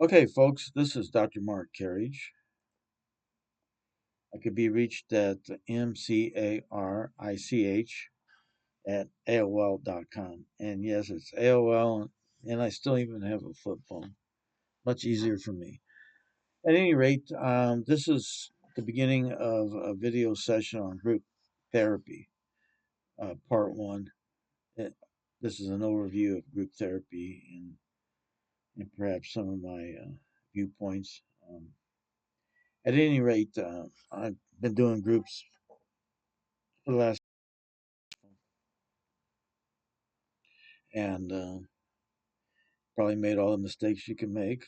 Okay, folks, this is Dr. Mark Carriage. I could be reached at MCARICH at AOL.com. And yes, it's AOL, and I still even have a flip phone. Much easier for me. At any rate, this is the beginning of a video session on group therapy, part one. It, this is an overview of group therapy and perhaps some of my viewpoints. At any rate, I've been doing groups for the last, and probably made all the mistakes you can make.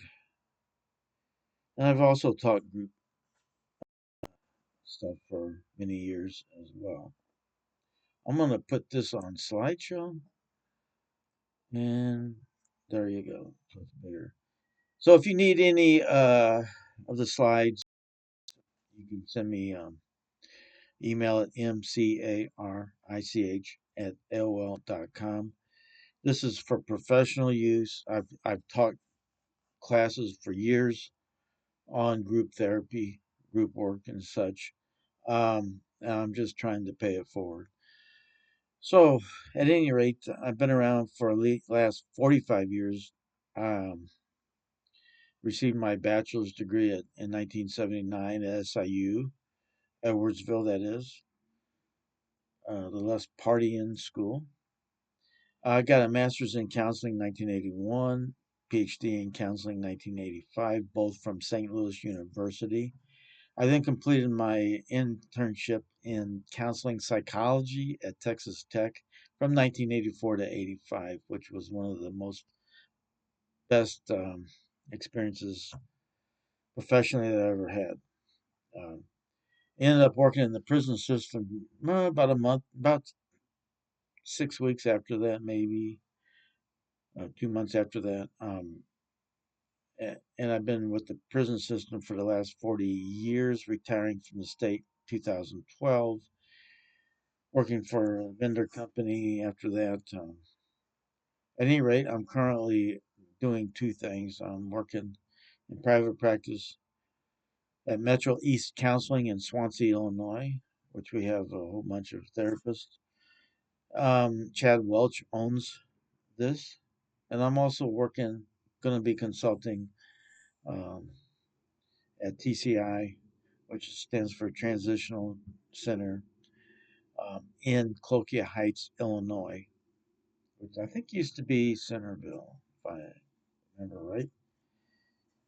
And I've also taught group stuff for many years as well. I'm going to put this on slideshow, and there you go. So it's bigger. So if you need any of the slides, you can send me email at mcarich@aol.com. This is for professional use. I've taught classes for years on group therapy, group work, and such. And I'm just trying to pay it forward. So, at any rate, I've been around for the last 45 years. Um, Received my bachelor's degree in 1979 at SIU, Edwardsville, that is, the less partying school. I got a master's in counseling in 1981, PhD in counseling 1985, both from St. Louis University. I then completed my internship in counseling psychology at Texas Tech from 1984 to 85, which was one of the most best experiences professionally that I ever had. Um, Ended up working in the prison system about a month, about 6 weeks after that, maybe 2 months after that. And I've been with the prison system for the last 40 years, retiring from the state 2012, working for a vendor company after that. At any rate, I'm currently doing two things. I'm working in private practice at Metro East Counseling in Swansea, Illinois, which we have a whole bunch of therapists. Chad Welch owns this, and I'm also going to be consulting um, at TCI, which stands for Transitional Center, in Cloquia Heights, Illinois, which I think used to be Centerville, if I remember right.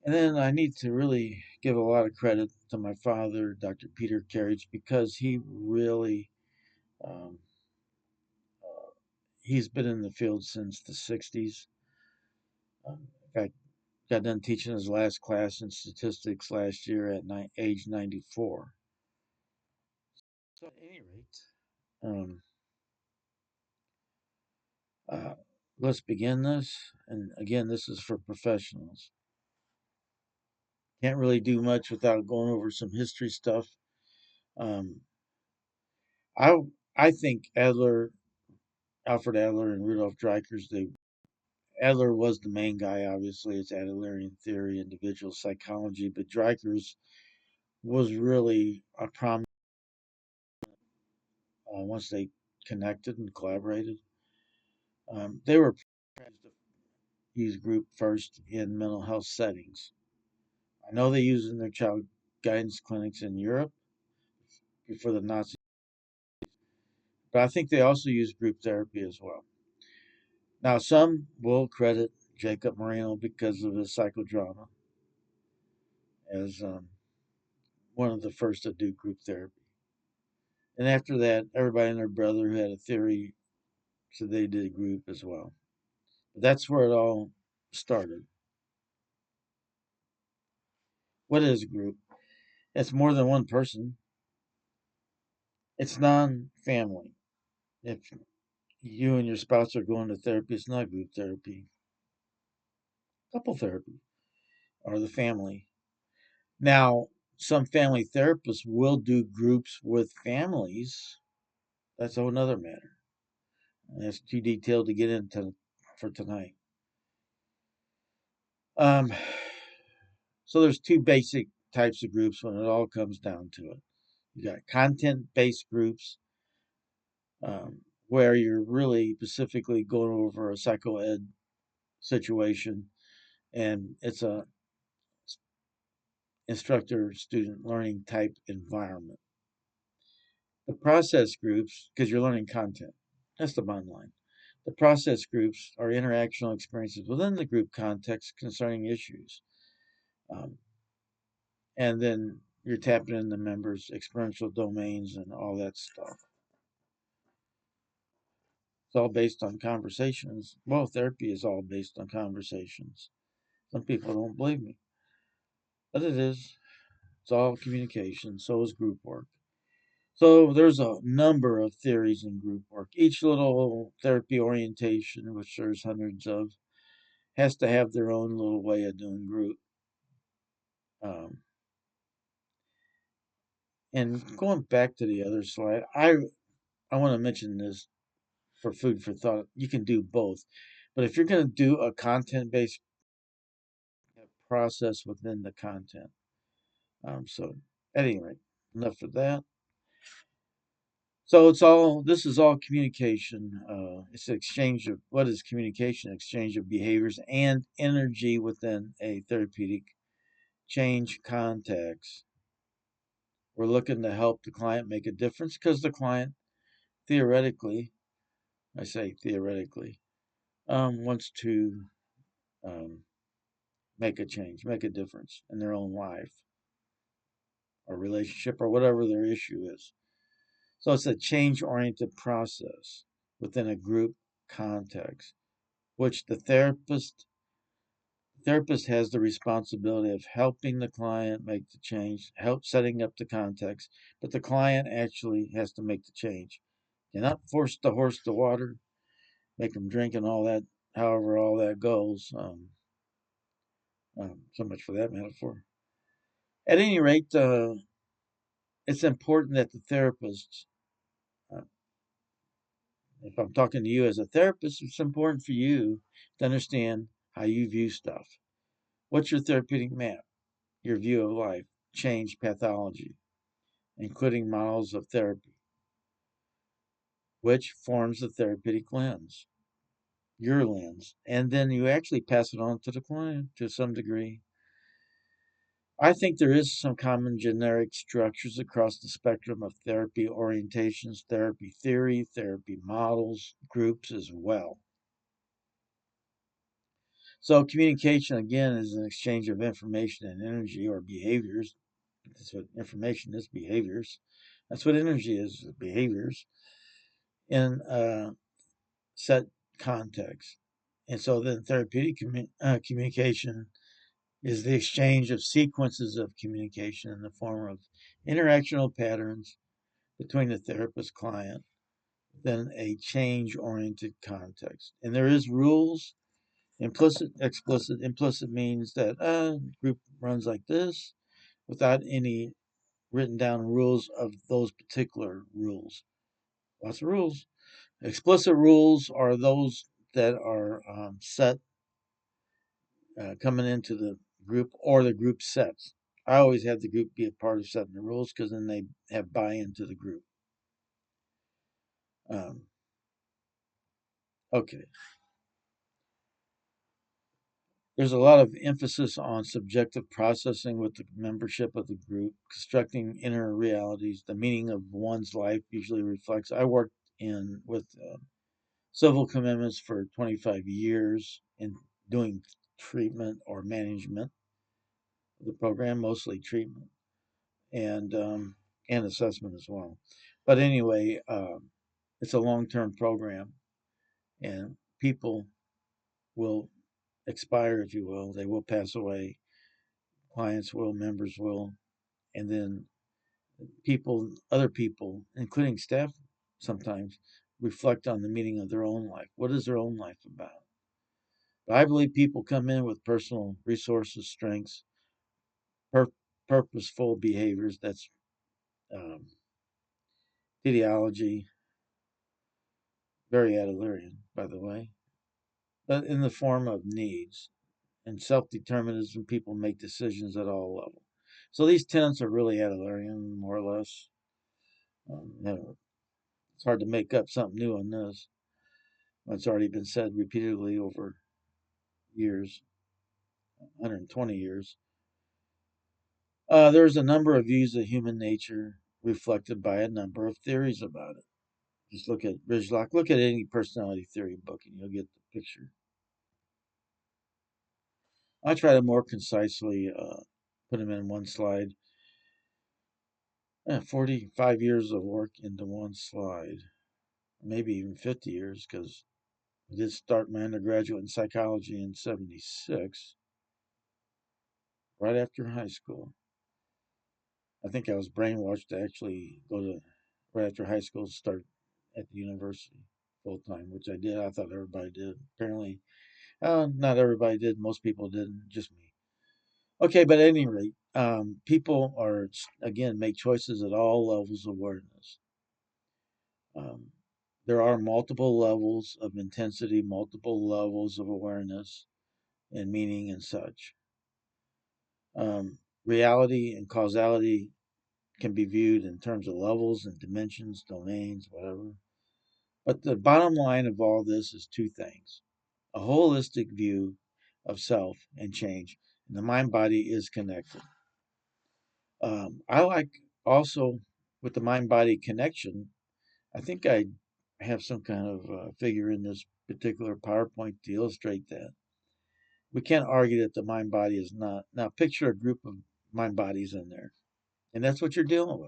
And then I need to really give a lot of credit to my father, Dr. Peter Carriage, because he really, um, uh, he's been in the field since the 60s. In fact, got done teaching his last class in statistics last year at age 94. So at any rate, um, uh, let's begin this. And again, this is for professionals. Can't really do much without going over some history stuff. Um, I I think Alfred Adler, and Rudolf Dreikurs. Adler was the main guy. Obviously, it's Adlerian theory, individual psychology, but Dreikurs was really a prominent once they connected and collaborated. They were trying to use group first in mental health settings. I know they use it in their child guidance clinics in Europe before the Nazis, but I think they also use group therapy as well. Now, some will credit Jacob Moreno because of his psychodrama as one of the first to do group therapy. And after that, everybody and their brother who had a theory, so they did a group as well. But that's where it all started. What is a group? It's more than one person. It's non-family. If you and your spouse are going to therapy, it's not group therapy. Couple therapy or the family. Now, some family therapists will do groups with families. That's a whole nother matter. And that's too detailed to get into for tonight. Um, So there's two basic types of groups when it all comes down to it. You got content-based groups, where you're really specifically going over a psychoed situation, and it's a instructor student learning type environment. The process groups, because you're learning content, that's the bottom line. The process groups are interactional experiences within the group context concerning issues. Um, and then you're tapping in the members' experiential domains and all that stuff. It's all based on conversations. Well, therapy is all based on conversations. Some people don't believe me, but it is. It's all communication. So is group work. So there's a number of theories in group work. Each little therapy orientation, which there's hundreds of, has to have their own little way of doing group. Um, and going back to the other slide, I want to mention this for food for thought. You can do both, but if you're going to do a content-based process within the content, so at any rate, enough of that. So this is all communication. It's an exchange of what is communication? Exchange of behaviors and energy within a therapeutic change context. We're looking to help the client make a difference because the client theoretically, I say theoretically, wants to um, make a change, make a difference in their own life or relationship or whatever their issue is. So it's a change oriented process within a group context, which the therapist has the responsibility of helping the client make the change, help setting up the context, but the client actually has to make the change. You're not force the horse to water, make them drink and all that, however all that goes. So much for that metaphor. At any rate, it's important that the therapist, uh, if I'm talking to you as a therapist, it's important for you to understand how you view stuff. What's your therapeutic map? Your view of life, change pathology, including models of therapy, which forms the therapeutic lens, your lens, and then you actually pass it on to the client to some degree. I think there is some common generic structures across the spectrum of therapy orientations, therapy theory, therapy models, groups as well. So communication again is an exchange of information and energy or behaviors. That's what information is, behaviors. That's what energy is, behaviors in a set context. And so then therapeutic communication is the exchange of sequences of communication in the form of interactional patterns between the therapist client than a change oriented context. And there is rules, implicit, explicit. Implicit means that group runs like this without any written down rules of those particular rules. Lots of rules. Explicit rules are those that are set coming into the group or the group sets. I always have the group be a part of setting the rules because then they have buy into the group. Um, okay. There's a lot of emphasis on subjective processing with the membership of the group, constructing inner realities. The meaning of one's life usually reflects. I worked in with civil commitments for 25 years in doing treatment or management of the program, mostly treatment and assessment as well. But anyway, it's a long-term program, and people will expire, if you will. They will pass away. Clients will, members will, and then other people, including staff, sometimes reflect on the meaning of their own life. What is their own life about? But I believe people come in with personal resources, strengths, pur- purposeful behaviors. That's um, ideology, very Adlerian, by the way, but in the form of needs. and self-determinism. People make decisions at all levels. So these tenets are really Adlerian, more or less. It's hard to make up something new on this. It's already been said repeatedly over years, 120 years. There's a number of views of human nature reflected by a number of theories about it. Just look at Ridgelock, look at any personality theory book, and you'll get the picture. I try to more concisely put them in one slide. 45 years of work into one slide, maybe even 50 years, because I did start my undergraduate in psychology in 76, right after high school. I think I was brainwashed to actually go to, right after high school, start at the university full time, which I did. I thought everybody did. Apparently, not everybody did. Most people didn't, just me. Okay, but at any rate, people are, again, make choices at all levels of awareness. Um, there are multiple levels of intensity, multiple levels of awareness and meaning and such. Reality and causality can be viewed in terms of levels and dimensions, domains, whatever. But the bottom line of all this is two things: a holistic view of self and change. And the mind body is connected. I like also with the mind body connection, I think I have some kind of figure in this particular PowerPoint to illustrate that. We can't argue that the mind body is not. Now, picture a group of mind bodies in there, and that's what you're dealing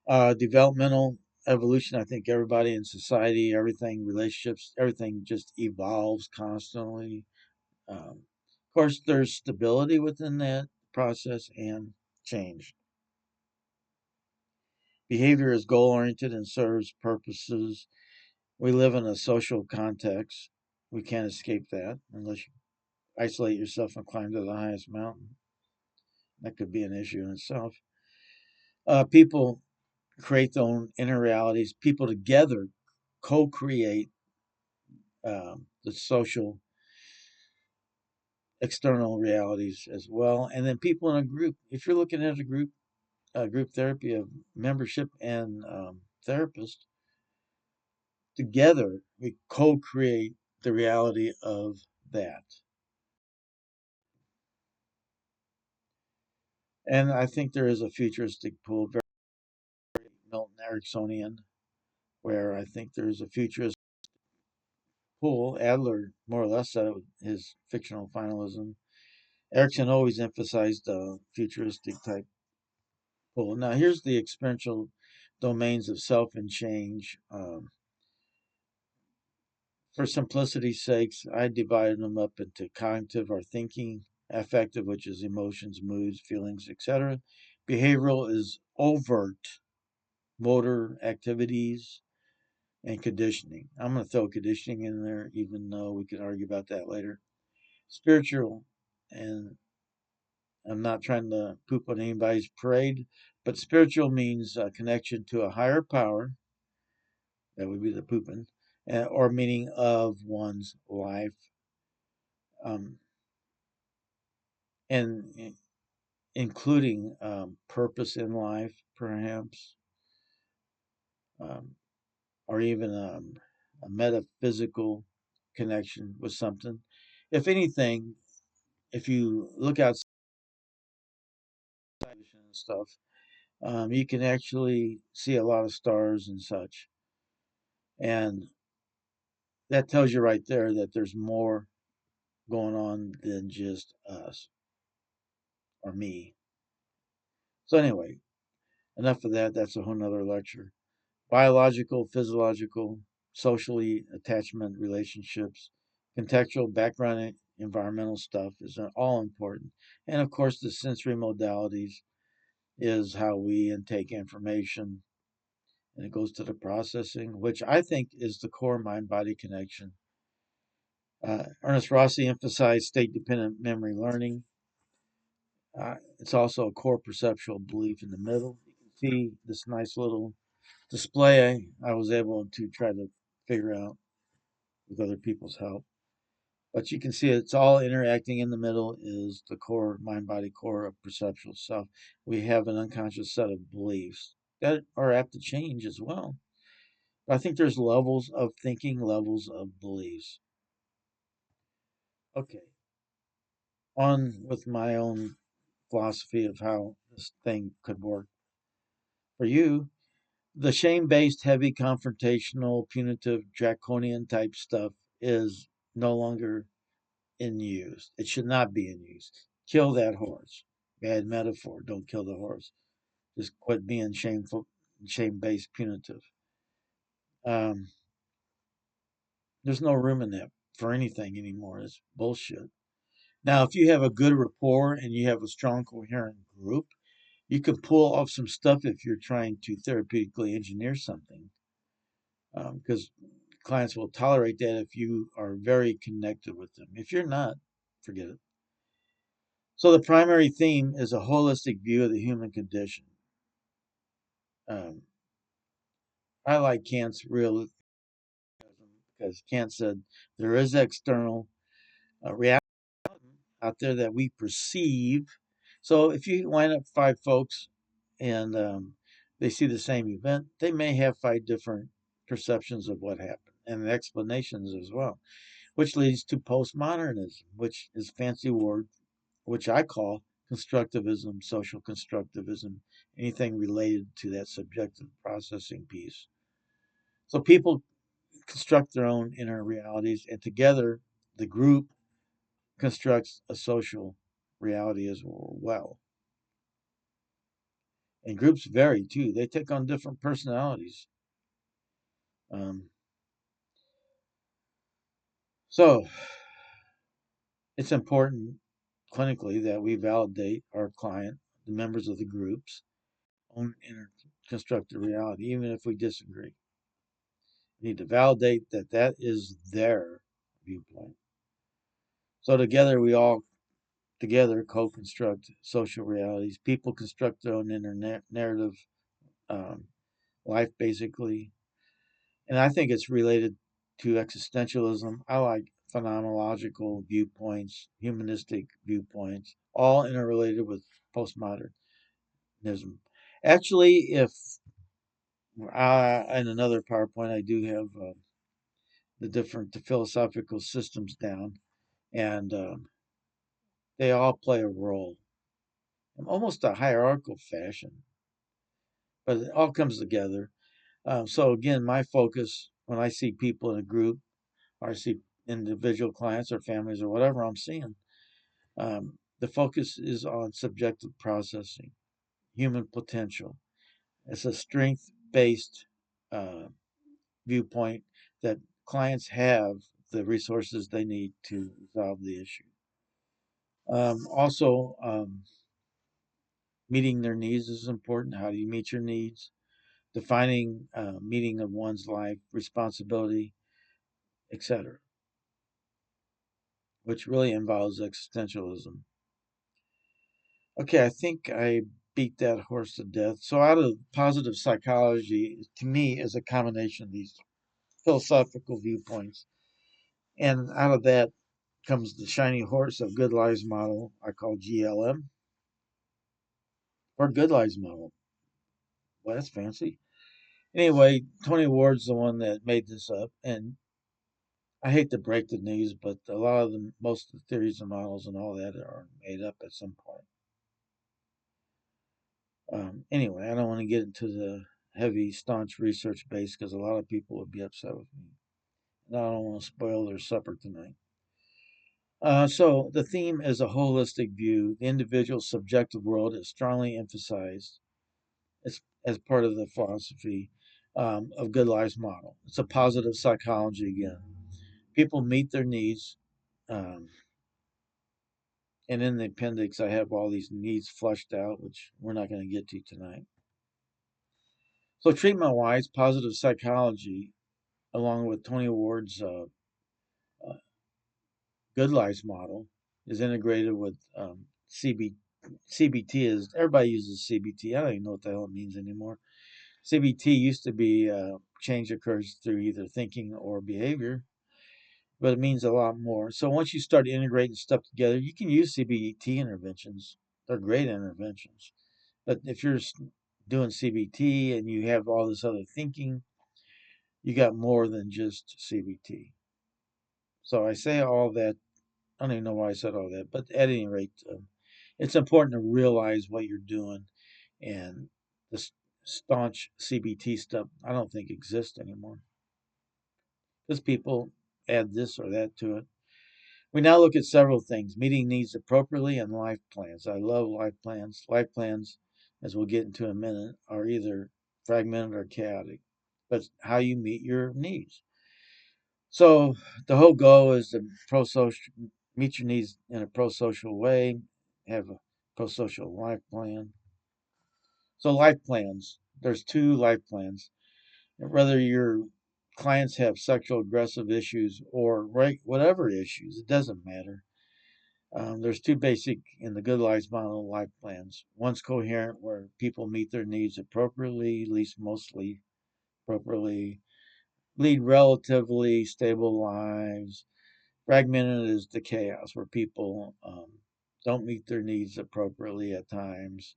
with. Developmental evolution, I think everybody in society, everything, relationships, everything just evolves constantly. Of course, there's stability within that process and change. Behavior is goal oriented and serves purposes. We live in a social context. We can't escape that unless you isolate yourself and climb to the highest mountain. That could be an issue in itself. People create their own inner realities. People together co create the social external realities as well. And then people in a group, if you're looking at group therapy of membership and therapist, together we co create the reality of that. And I think there is a futuristic pool, very Milton Ericksonian, where I think there's a futurist pool. Adler more or less said it with his fictional finalism. Erickson always emphasized futuristic type pool. Now, here's the experiential domains of self and change. For simplicity's sakes, I divided them up into cognitive or thinking, affective, which is emotions, moods, feelings, etc. Behavioral is overt motor activities and conditioning. I'm going to throw conditioning in there, even though we can argue about that later. Spiritual, and I'm not trying to poop on anybody's parade, but spiritual means a connection to a higher power. That would be the pooping, or meaning of one's life. Um, and including purpose in life, perhaps, um, or even a metaphysical connection with something. If anything, if you look outside and stuff, you can actually see a lot of stars and such. And that tells you right there that there's more going on than just us or me. So, anyway, enough of that. That's a whole nother lecture. Biological, physiological, socially attachment relationships, contextual background, environmental stuff is all important. And of course, the sensory modalities is how we intake information, and it goes to the processing, which I think is the core mind body connection. Ernest Rossi emphasized state dependent memory learning. It's also a core perceptual belief in the middle. You can see this nice little display I was able to try to figure out with other people's help. But you can see it's all interacting. In the middle is the core, mind body core of perceptual self. We have an unconscious set of beliefs that are apt to change as well. But I think there's levels of thinking, levels of beliefs. Okay, on with my own philosophy of how this thing could work for you. The shame based, heavy, confrontational, punitive, draconian type stuff is no longer in use. It should not be in use. Kill that horse. Bad metaphor. Don't kill the horse. Just quit being shameful, shame based, punitive. Um, there's no room in that for anything anymore. It's bullshit. Now, if you have a good rapport and you have a strong, coherent group, you can pull off some stuff if you're trying to therapeutically engineer something, because clients will tolerate that if you are very connected with them. If you're not, forget it. So the primary theme is a holistic view of the human condition. Um, I like Kant's realism because Kant said there is external reality out there that we perceive. So if you line up five folks and they see the same event, they may have five different perceptions of what happened and explanations as well, which leads to postmodernism, which is a fancy word, which I call constructivism, social constructivism, anything related to that subjective processing piece. So people construct their own inner realities, and together the group constructs a social reality as well. And groups vary too, they take on different personalities. Um, so it's important clinically that we validate our client, the members of the group's own inner constructed reality, even if we disagree. We need to validate that that is their viewpoint. So together we all together co-construct social realities. People construct their own inner narrative um, life, basically, and I think it's related to existentialism. I like phenomenological viewpoints, humanistic viewpoints, all interrelated with postmodernism. Actually, if in another PowerPoint I do have the philosophical systems down, and they all play a role in almost a hierarchical fashion, but it all comes together. So again, my focus when I see people in a group, or I see individual clients or families or whatever I'm seeing, the focus is on subjective processing, human potential. It's a strength based uh, viewpoint that clients have the resources they need to resolve the issue. Also, meeting their needs is important. How do you meet your needs? Defining meaning of one's life, responsibility, etc., which really involves existentialism. Okay, I think I beat that horse to death. So, out of positive psychology, to me, is a combination of these philosophical viewpoints. And out of that comes the shiny horse of Good Lies model, I call GLM, or Good Lies model. Well, that's fancy. Anyway, Tony Ward's the one that made this up. And I hate to break the news, but a lot of the most of the theories and models and all that are made up at some point. Anyway, I don't want to get into the heavy, staunch research base because a lot of people would be upset with me. And I don't want to spoil their supper tonight. So the theme is a holistic view. The individual subjective world is strongly emphasized as part of the philosophy of Good Lives model. It's a positive psychology again. People meet their needs. Um, and in the appendix, I have all these needs flushed out, which we're not going to get to tonight. So treatment wise, positive psychology, along with Tony Ward's uh, Good Lives model, is integrated with CBT. Is everybody uses CBT? I don't even know what the hell it means anymore. CBT used to be change occurs through either thinking or behavior. but it means a lot more. So once you start integrating stuff together, you can use CBT interventions. They're great interventions. But if you're doing CBT and you have all this other thinking, you got more than just CBT. So I say all that. I don't even know why I said all that, but at any rate, it's important to realize what you're doing. And the staunch CBT stuff, I don't think exists anymore because people add this or that to it. We now look at several things: meeting needs appropriately and life plans. I love life plans. Life plans, as we'll get into in a minute, are either fragmented or chaotic, but how you meet your needs. So the whole goal is to pro-social, meet your needs in a pro-social way, have a pro-social life plan. So life plans, there's two life plans. Whether your clients have sexual aggressive issues or whatever issues, it doesn't matter. There's two basic in the Good Lives model life plans. One's coherent, where people meet their needs appropriately, at least mostly appropriately, lead relatively stable lives. Fragmented is the chaos, where people don't meet their needs appropriately at times,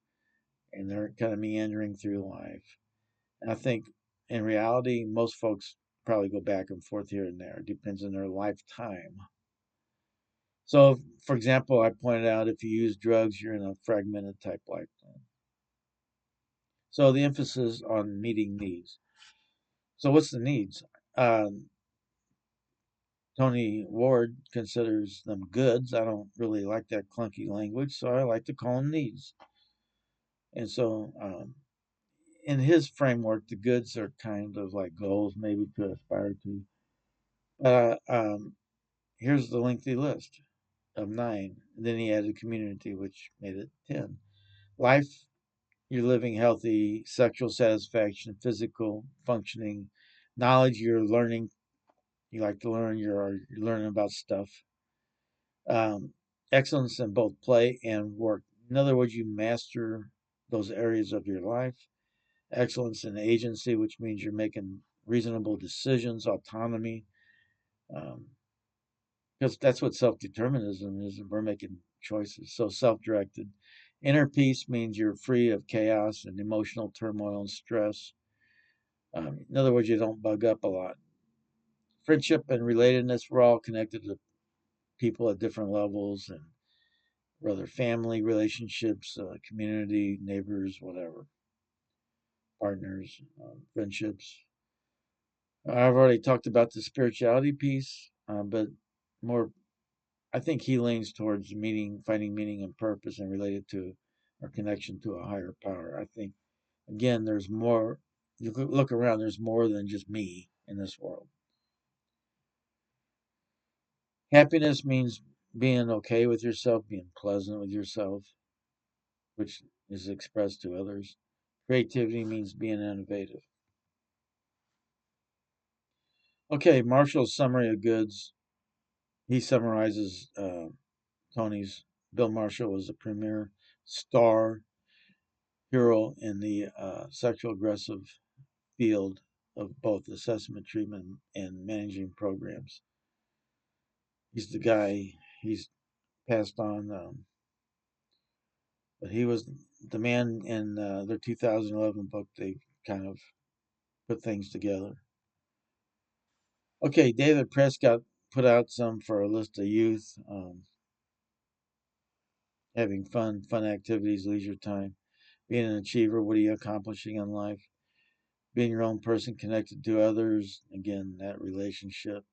and they're kind of meandering through life. And I think in reality, most folks probably go back and forth here and there. It depends on their lifetime. So, for example, I pointed out if you use drugs, you're in a fragmented type lifetime. So the emphasis on meeting needs. So what's the needs? Um, Tony Ward considers them goods. I don't really like that clunky language, so I like to call them needs. And so, in his framework, the goods are kind of like goals, maybe to aspire to. Here's the lengthy list of 9. And then he added community, which made it 10. Life, you're living healthy, sexual satisfaction, physical functioning, knowledge, you're learning. You like to learn, you're learning about stuff. Um, Excellence in both play and work. In other words, you master those areas of your life. Excellence in agency, which means you're making reasonable decisions, autonomy, um, because that's what self determinism is. We're making choices. So self directed. Inner peace means you're free of chaos and emotional turmoil and stress. In other words, you don't bug up a lot. Friendship and relatedness, we're all connected to people at different levels, and whether family relationships, community, neighbors, whatever, partners, friendships. I've already talked about the spirituality piece, but more, I think he leans towards finding meaning and purpose and related to our connection to a higher power. I think, again, there's more. You could look around, there's more than just me in this world. Happiness means being okay with yourself, being pleasant with yourself, which is expressed to others. Creativity means being innovative. Okay, Marshall's summary of goods. He summarizes Tony's. Bill Marshall was a premier star hero in the sexual aggressive field of both assessment, treatment, and managing programs. He's the guy. He's passed on, but he was the man in their 2011 book. They kind of put things together. Okay, David Prescott put out some for a list of youth, having fun activities, leisure time, being an achiever. What are you accomplishing in life? Being your own person connected to others. Again, that relationship.